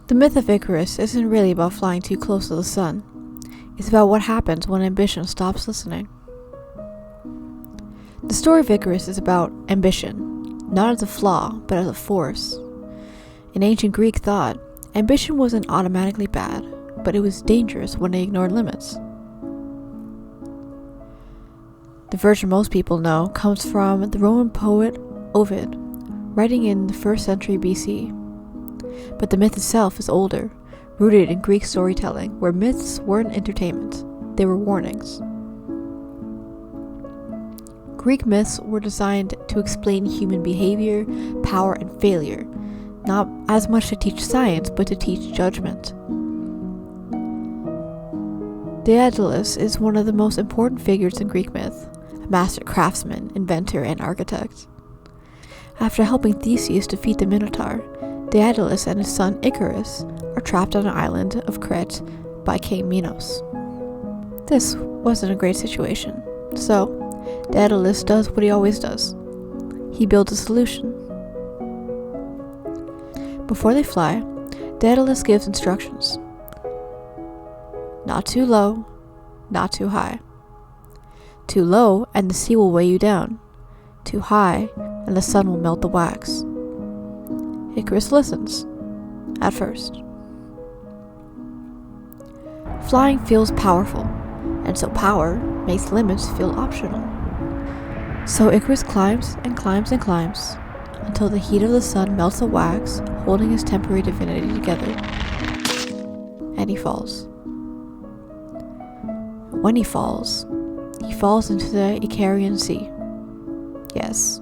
The myth of Icarus isn't really about flying too close to the sun. It's about what happens when ambition stops listening. The story of Icarus is about ambition, not as a flaw, but as a force. In ancient Greek thought, ambition wasn't automatically bad, but it was dangerous when it ignored limits. The version most people know comes from the Roman poet Ovid, writing in the 1st century BC. But the myth itself is older, rooted in Greek storytelling, where myths weren't entertainment, they were warnings. Greek myths were designed to explain human behavior, power, and failure, not as much to teach science, but to teach judgment. Daedalus is one of the most important figures in Greek myth, a master craftsman, inventor, and architect. After helping Theseus defeat the Minotaur, Daedalus and his son Icarus are trapped on an island of Crete by King Minos. This wasn't a great situation, so Daedalus does what he always does. He builds a solution. Before they fly, Daedalus gives instructions. Not too low, not too high. Too low and the sea will weigh you down. Too high and the sun will melt the wax. Icarus listens, at first. Flying feels powerful, and so power makes limits feel optional. So Icarus climbs and climbs and climbs, until the heat of the sun melts the wax, holding his temporary divinity together. And he falls. When he falls into the Icarian Sea. Yes,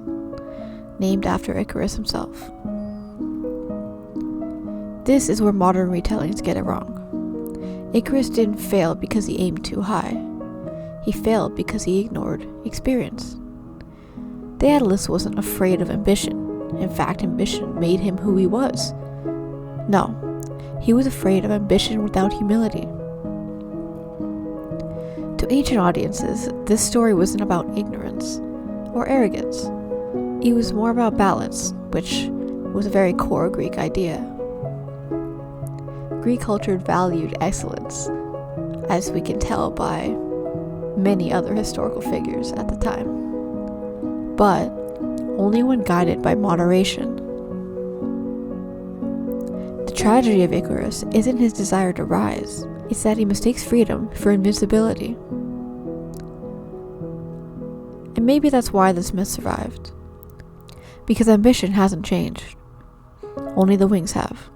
named after Icarus himself. This is where modern retellings get it wrong. Icarus didn't fail because he aimed too high. He failed because he ignored experience. Daedalus wasn't afraid of ambition. In fact, ambition made him who he was. No, he was afraid of ambition without humility. To ancient audiences, this story wasn't about ignorance or arrogance. It was more about balance, which was a very core Greek idea. Greek culture valued excellence, as we can tell by many other historical figures at the time, but only when guided by moderation. The tragedy of Icarus isn't his desire to rise, it's that he mistakes freedom for invincibility. And maybe that's why this myth survived. Because ambition hasn't changed. Only the wings have.